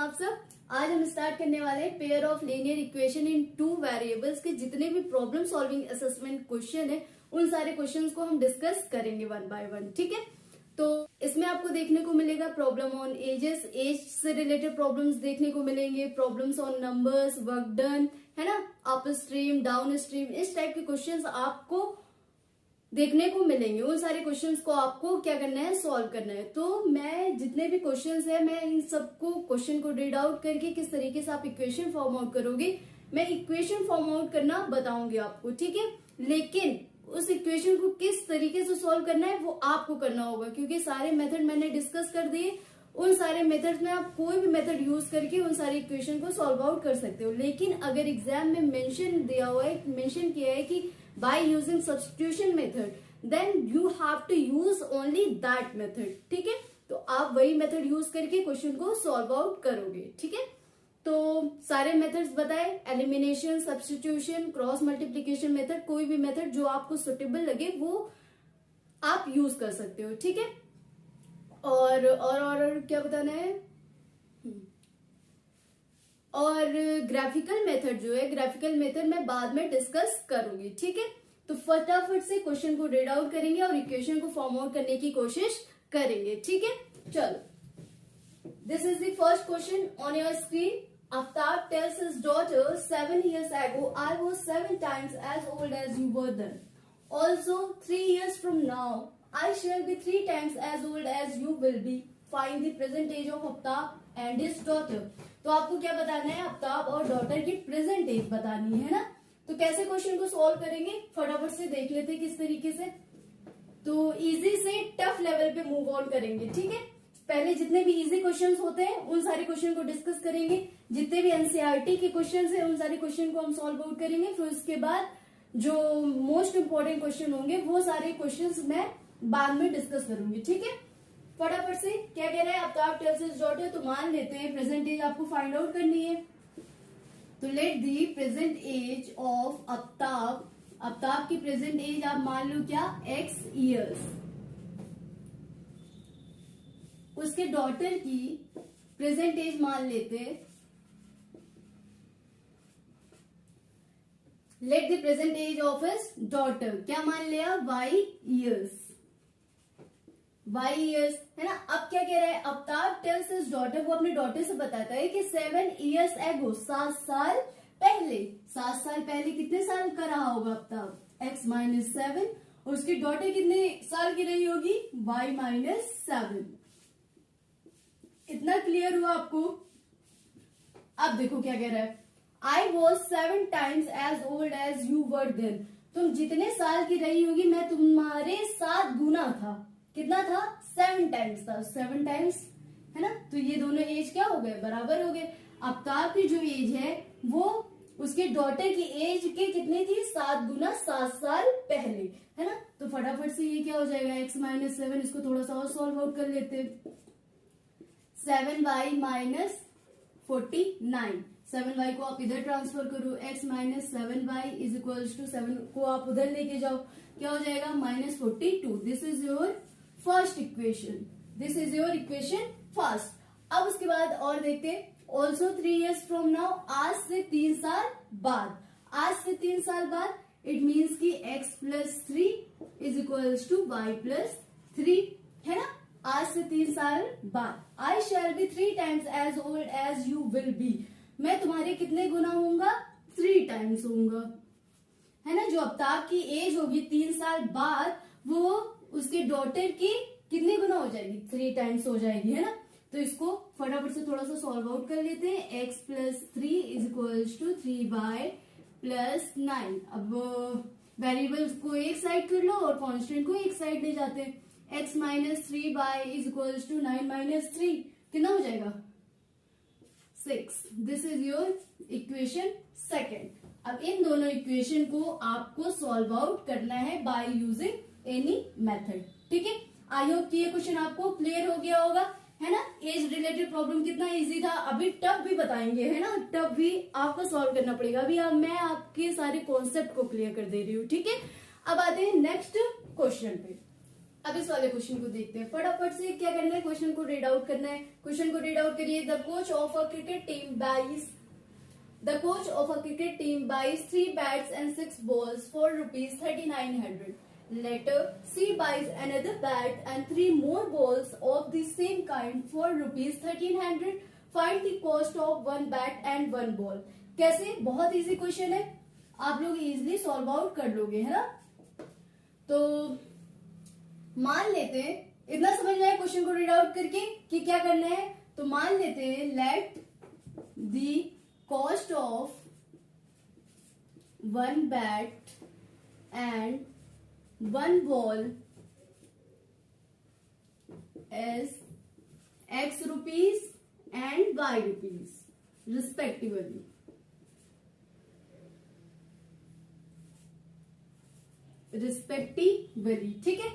आप सब। आज हम स्टार्ट करने वाले हैं pair of linear equation in two variables के जितने भी प्रॉब्लम सॉल्विंग असेसमेंट क्वेश्चन है उन सारे क्वेश्चंस को हम डिस्कस करेंगे वन बाय वन। ठीक है, तो इसमें आपको देखने को मिलेगा प्रॉब्लम ऑन एजेस, एज से रिलेटेड प्रॉब्लम्स देखने को मिलेंगे, problems on numbers, work done, है ना, अप स्ट्रीम, डाउन स्ट्रीम, इस टाइप के क्वेश्चंस आपको देखने को मिलेंगे। उन सारे क्वेश्चंस को आपको क्या करना है, सॉल्व करना है। तो मैं जितने भी क्वेश्चंस है मैं इन सबको क्वेश्चन को रीड आउट करके किस तरीके से आप इक्वेशन फॉर्म आउट करोगे, मैं इक्वेशन फॉर्म आउट करना बताऊंगी आपको। ठीक है, लेकिन उस इक्वेशन को किस तरीके से सॉल्व करना है वो आपको करना होगा, क्योंकि सारे मेथड मैंने डिस्कस कर दिए। उन सारे मेथड्स में आप कोई भी मेथड यूज करके उन सारे इक्वेशन को सॉल्व आउट कर सकते हो। लेकिन अगर एग्जाम में मेंशन दिया हुआ है, मेंशन किया है कि by using substitution method, then you have to use only that method. ठीक है, तो आप वही मेथड यूज करके क्वेश्चन को सॉल्व आउट करोगे। ठीक है, तो सारे मेथड्स बताए, elimination, substitution, cross multiplication method, कोई भी मेथड जो आपको सुटेबल लगे वो आप यूज कर सकते हो। ठीक है, और क्या बताना है, और ग्राफिकल मेथड जो है, ग्राफिकल मेथड मैं बाद में डिस्कस करूंगी। ठीक है, तो फटाफट से क्वेश्चन को रीड आउट करेंगे और इक्वेशन को फॉर्म आउट करने की कोशिश करेंगे। ठीक है, चलो, this is the first question on your screen. Aftab tells his daughter 7 years ago, I was 7 times as old as you were then. Also, 3 years from now, I shall be 3 times as old as you will be. Find the present age of Aftab and his daughter. तो आपको क्या बताना है, आफ्ताब और daughter की present as बतानी है ना। तो कैसे क्वेश्चन को सॉल्व करेंगे फटाफट से देख लेते हैं किस तरीके से। तो इजी से टफ लेवल पे मूव ऑन करेंगे। ठीक है, पहले जितने भी इजी क्वेश्चंस होते हैं उन सारे क्वेश्चन को डिस्कस करेंगे, जितने भी एनसीईआरटी के क्वेश्चंस हैं उन सारे क्वेश्चन को हम सॉल्व आउट करेंगे। फिर उसके बाद जो मोस्ट इंपॉर्टेंट क्वेश्चन होंगे वो सारे क्वेश्चंस मैं बाद में डिस्कस करूंगी। ठीक है, फटाफट से क्या कह रहा है, आफ्ताब टेल्स हिज डॉटर, तो मान लेते हैं प्रेजेंट एज आपको फाइंड आउट करनी है। तो let the present age of Aftab, Aftab की प्रेजेंट एज आप मान लो क्या, x ईयर्स। उसके डॉटर की प्रेजेंट एज मान लेते, let the present age of his daughter क्या मान लिया, y ईयर्स, y ईयर्स, है ना। अब क्या कह रहा है, आफ्ताब टेल्स हिज डॉटर, वो अपने डॉटर से बताता है कि 7 years ago, 7 साल पहले, 7 साल पहले कितने साल का रहा होगा आफ्ताब, x माइनस 7, और उसकी डॉटर कितने साल की रही होगी, y माइनस 7। इतना क्लियर हुआ आपको। अब देखो क्या कह रहा है, I was 7 times as old as you were then. तुम जितने साल की रही होगी मैं तुम्हारे 7 गुना था। कितना था, 7 times था, 7 times, है ना। तो ये दोनों एज क्या हो गए, बराबर हो गए। आफ्ताब की जो एज है वो उसके डॉटर की एज के कितनी थी, 7 गुना 7 साल पहले, है ना। तो फटाफट से ये क्या हो जाएगा, x माइनस 7, इसको थोड़ा सा और सॉल्व आउट कर लेते हैं। 7y माइनस 49, 7y को आप इधर ट्रांसफर करो, x minus 7y is equals to 7 को आप उधर लेके जाओ, क्या हो जाएगा, minus 42। This is your first equation, this is your equation first. अब उसके बाद और देखते हैं, ऑल्सो 3 years फ्रॉम नाउ, आज से 3 साल बाद, आज से 3 साल बाद, इट मीन्स की x plus 3 is equals to y plus 3, है ना। आज से 3 साल बाद, I shall be 3 times as old as you will be, मैं तुम्हारे कितने गुना होऊंगा, 3 times होऊंगा, है ना। जो आफ्ताब की एज होगी 3 साल बाद वो उसके डॉटर की कितने गुना हो जाएगी, 3 times हो जाएगी, है ना। तो इसको फटाफट से थोड़ा सा सॉल्व आउट कर लेते हैं। x plus 3 is equals to 3y plus 9। अब वेरिएबल्स को एक साइड कर लो और कॉन्स्टेंट को एक साइड ले जाते हैं। x minus 3y is equals to 9 minus 3, कितना हो जाएगा, 6। This is your equation second. अब इन दोनों इक्वेशन को आपको सॉल्व आउट करना है बाय यूजिंग एनी मेथड। ठीक है, आई होप कि ये क्वेश्चन आपको क्लियर हो गया होगा, है ना। एज रिलेटेड प्रॉब्लम कितना इजी था, अभी टफ भी बताएंगे, है ना, टफ भी आपको सॉल्व करना पड़ेगा। अभी मैं आपके सारे कॉन्सेप्ट को क्लियर कर दे रही हूँ। ठीक है, अब आते हैं नेक्स्ट क्वेश्चन पे। अब इस वाले क्वेश्चन को देखते हैं फटाफट से। क्या करना है, क्वेश्चन को रीड आउट करना है। क्वेश्चन को रीड आउट करिए। The coach of a cricket team buys 3 bats and 6 balls for rupees 3900. Later, C buys another bat and 3 more balls of the same kind for rupees 1300. Find the cost of 1 bat and 1 ball. कैसे? बहुत easy question है, आप लोग easily solve out कर लोगे, है ना। तो मान लेते हैं, इतना समझ में आया क्वेश्चन को रीड आउट करके कि क्या करना है। तो मान लेते हैं let the cost of 1 bat and 1 ball is X rupees and Y rupees respectively. ठीक है।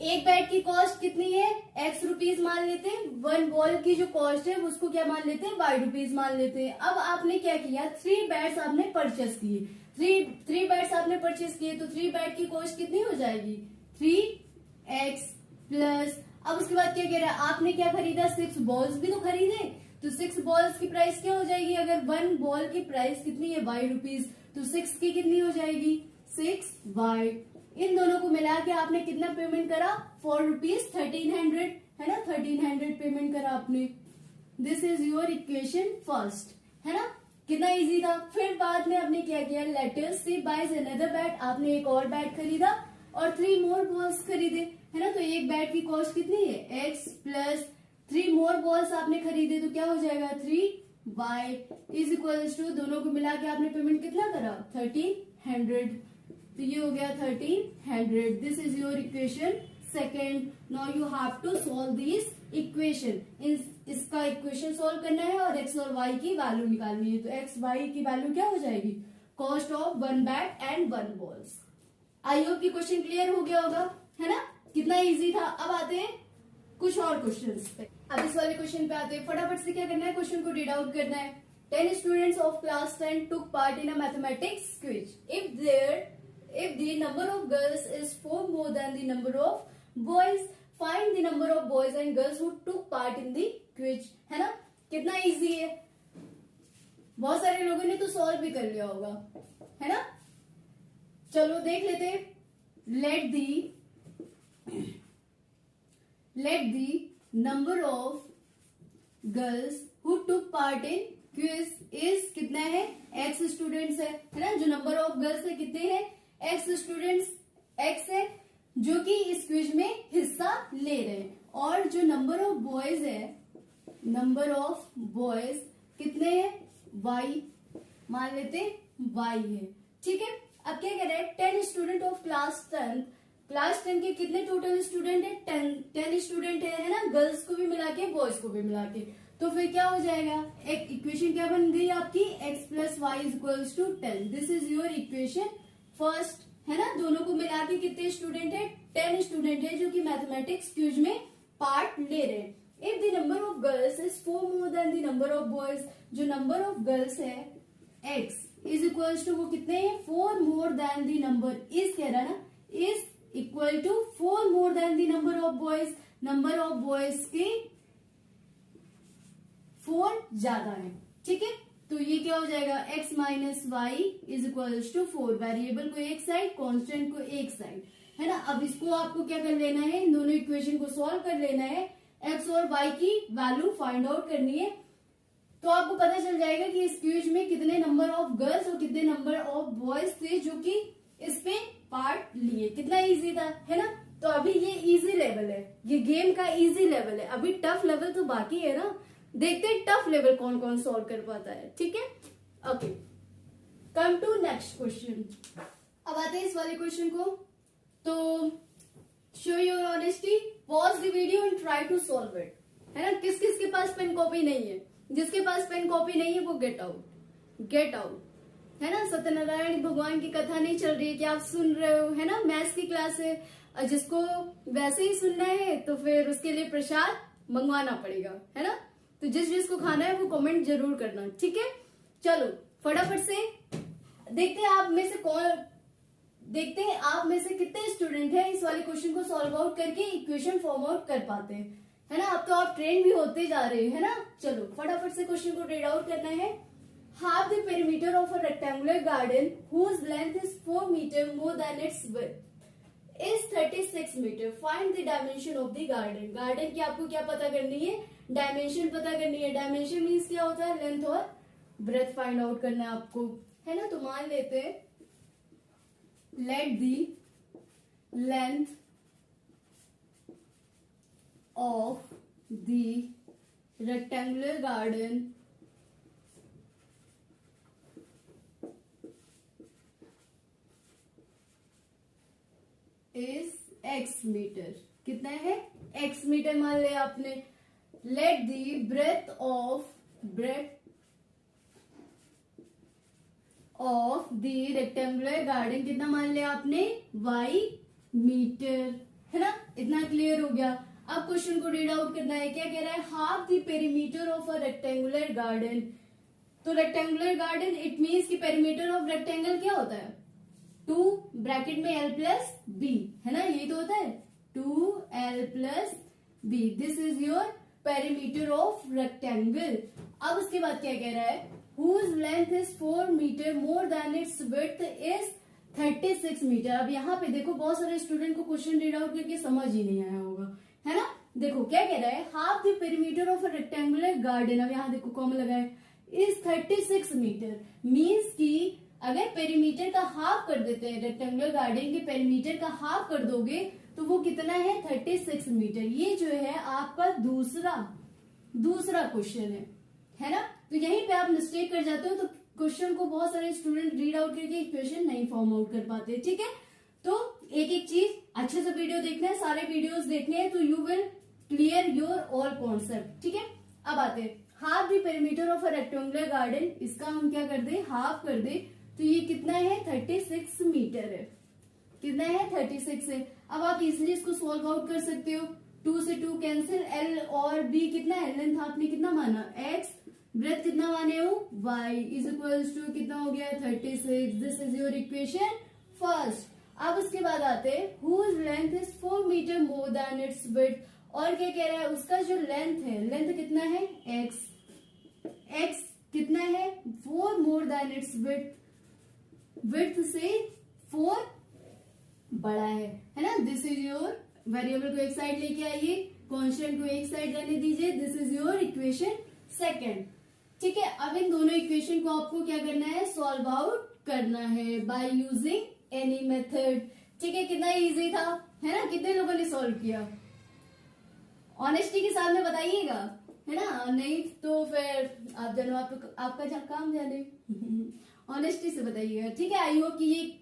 एक बैट की कॉस्ट कितनी है, X रुपीज मान लेते हैं। 1 बॉल की जो कॉस्ट है उसको क्या मान लेते हैं, Y रुपीज मान लेते हैं। अब आपने क्या किया, 3 बैट्स आपने परचेस किए। 3 बैट्स आपने परचेस किए तो 3 बैट की कॉस्ट कितनी हो जाएगी, 3x प्लस, अब उसके बाद क्या कह रहा है, आपने क्या खरीदा, 6 बॉल्स भी तो खरीदे। तो 6 बॉल्स की प्राइस क्या हो जाएगी, अगर 1 बॉल की प्राइस कितनी है, Y रुपीज, तो 6 की कितनी हो जाएगी, 6y। इन दोनों को मिला के आपने कितना पेमेंट करा, 4 रुपीज 1300, है ना, 1300 पेमेंट करा आपने। This is your equation first, है ना। कितना इजी था। फिर बाद में आपने क्या किया, लेटर सी बाइज अनदर बैट, आपने एक और बैट खरीदा और 3 मोर बॉल्स खरीदे, है ना। तो एक बैट की कॉस्ट कितनी है, x प्लस 3 मोर बॉल्स आपने खरीदे तो क्या हो जाएगा, 3y इज इक्वल्स टू, दोनों को मिला के आपने पेमेंट कितना करा, 1300। तो ये हो गया 1300। This is your equation second. Now you have to solve this equation. इसका इक्वेशन सॉल्व करना है और x और y की वैल्यू निकालनी है। तो x y की वैल्यू क्या हो जाएगी, cost of 1 bat and 1 balls. I hope कि क्वेश्चन क्लियर हो गया होगा, है ना। कितना इजी था। अब आते हैं कुछ और क्वेश्चंस पे। अब इस वाले क्वेश्चन पे आते हैं। फटाफट से क्या करना है, क्वेश्चन को रीड आउट करना है। 10 students of class 10 took part in a mathematics quiz. If the number of girls is 4 more than the number of boys, find the number of boys and girls who took part in the quiz. है ना, कितना easy है। बहुत सारे लोगों ने तो solve भी कर लिया होगा, है ना। चलो देख लेते हैं। Let the number of girls who took part in quiz is कितना है, x स्टूडेंट्स है ना। जो नंबर ऑफ गर्ल्स है कितने हैं, x स्टूडेंट्स x है जो कि इस क्विज में हिस्सा ले रहे हैं। और जो नंबर ऑफ बॉयज है, नंबर ऑफ बॉयज कितने हैं, y मान लेते y है, ठीक है। अब क्या कह रहा है, 10 स्टूडेंट ऑफ क्लास 10 के कितने टोटल स्टूडेंट है, 10 स्टूडेंट है ना, गर्ल्स को भी मिला के बॉयज को भी मिला के। तो फिर क्या हो जाएगा, एक इक्वेशन क्या बन गई आपकी, x plus y is equals to 10। This is your equation first, है ना। दोनों को मिला के कितने स्टूडेंट है, 10 स्टूडेंट है जो कि मैथमेटिक्स क्विज में पार्ट ले रहे हैं। If the number of girls is 4 more than the number of boys, जो नंबर ऑफ गर्ल्स है x इज इक्वल्स टू, वो कितने हैं, 4 more than the number, is कह रहा ना, is equal to 4 more than the number of boys, number of boys के 4 ज्यादा है, ठीक है। तो ये क्या हो जाएगा, x minus y is equal to 4। Variable को एक साइड, कांस्टेंट को एक साइड, है ना। अब इसको आपको क्या कर लेना है, इन दोनों इक्वेशन को सॉल्व कर लेना है, x और y की वैल्यू फाइंड आउट करनी है। तो आपको पता चल जाएगा कि इस क्विज में कितने नंबर ऑफ गर्ल्स और कितने नंबर ऑफ बॉयज थे जो कि इस पे पार्ट लिए। कितना इजी था, है ना। तो अभी ये इजी लेवल है, ये गेम का इजी लेवल है। अभी टफ लेवल तो बाकी है ना, देखते हैं टफ लेवल कौन कौन सॉल्व कर पाता है, ठीक है। Okay, come to next question. अब आते हैं इस वाले क्वेश्चन को। तो show your honesty, pause the video and try to solve it, है ना। किस किस के पास पेन कॉपी नहीं है, जिसके पास पेन कॉपी नहीं है वो गेट आउट, है ना। सत्यनारायण भगवान की कथा नहीं चल रही है कि आप सुन रहे हो, है ना। मैथ्स की क्लास है, जिसको वैसे ही सुनना है तो फिर उसके लिए प्रसाद मंगवाना पड़ेगा, है ना। तो जिसको खाना है वो कमेंट जरूर करना, ठीक है। चलो फटाफट से देखते हैं आप में से कौन देखते हैं आप में से कितने स्टूडेंट हैं इस वाले क्वेश्चन को सॉल्व आउट करके इक्वेशन फॉर्म आउट कर पाते हैं, है ना। अब तो आप ट्रेन भी होते जा रहे हैं, है ना। चलो फटाफट से क्वेश्चन को रीड आउट करना है। Half the perimeter of a rectangular garden whose length is 4 metre more than its width is 36 metre. Find the dimension of the garden. Garden की आपको क्या पता करनी है, डायमेंशन पता करनी है। डायमेंशन मीन्स क्या होता है, लेंथ और ब्रेथ फाइंड आउट करना है आपको, है ना। तो मान लेते हैं let the length of the rectangular garden is x metre. कितना है, x मीटर मान लिया आपने। Let the breadth of the rectangular garden कितना मान लिया आपने, y मीटर, है ना। इतना क्लियर हो गया। अब क्वेश्चन को रीड आउट करना है। क्या कह रहा है, half the perimeter of a rectangular garden. तो रेक्टेंगुलर गार्डन इट मीन्स कि पेरीमीटर ऑफ रेक्टेंगल क्या होता है, 2 ब्रैकेट में l प्लस बी, है ना। यही तो होता है 2l plus b. This is your perimeter of rectangle. अब उसके बाद क्या कह रहा है, whose length is 4 metre more than its width is 36 metre. अब यहाँ पे देखो बहुत सारे स्टूडेंट को क्वेश्चन रीड आउट करके समझ ही नहीं आया होगा, है ना। देखो क्या कह रहा है, half the perimeter of a rectangular garden, अब यहाँ देखो कॉमा लगा है, इज 36 मीटर। मीन्स की अगर पेरीमीटर का हाफ कर देते हैं, रेक्टेंगुलर गार्डन के पेरीमीटर का हाफ कर दोगे तो वो कितना है, 36 मीटर। ये जो है आपका दूसरा क्वेश्चन है ना। तो यहीं पे आप मिस्टेक कर जाते हो, तो क्वेश्चन को बहुत सारे स्टूडेंट रीड आउट करके इक्वेशन नहीं फॉर्म आउट कर पाते, ठीक है। तो एक एक चीज अच्छे से वीडियो देखना है, सारे वीडियोस देखने हैं, तो you will clear your all concept, ठीक है। अब आते हैं half the perimeter of a rectangular garden. इसका हम क्या कर दे, हाफ कर दे, तो ये कितना है, 36 मीटर है। कितना है, 36 है। अब आप इजिली इसको सॉल्व आउट कर सकते हो। 2 से 2 कैंसिल, l और b कितना है, लेंथ आपने कितना माना, x, ब्रेथ कितना माने हो, y इज इक्वल्स टू कितना हो गया, 36। This is your equation first. अब उसके बाद आते हैं whose length is 4 metre more than its width. और क्या कह रहा है, उसका जो लेंथ है, लेंथ कितना है, x कितना है, 4 more than its width, width से 4 बड़ा है ना। दिस इज योर, वेरिएबल को एक साइड लेके आइए, कांस्टेंट को एक साइड रहने दीजिए। This is your equation second, ठीक है। अब इन दोनों इक्वेशन को आपको क्या करना है, सॉल्व आउट करना है बाय यूजिंग एनी मेथड, ठीक है। कितना इजी था, है ना। कितने लोगों ने सॉल्व किया, ऑनेस्टी के साथ में बताइएगा, है ना। नहीं तो फिर आप जानो, आपका काम जाने। ऑनेस्टी से बताइएगा, ठीक है। आई होप कि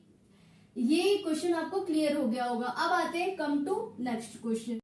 ये क्वेश्चन आपको क्लियर हो गया होगा। अब आते हैं कम टू नेक्स्ट क्वेश्चन।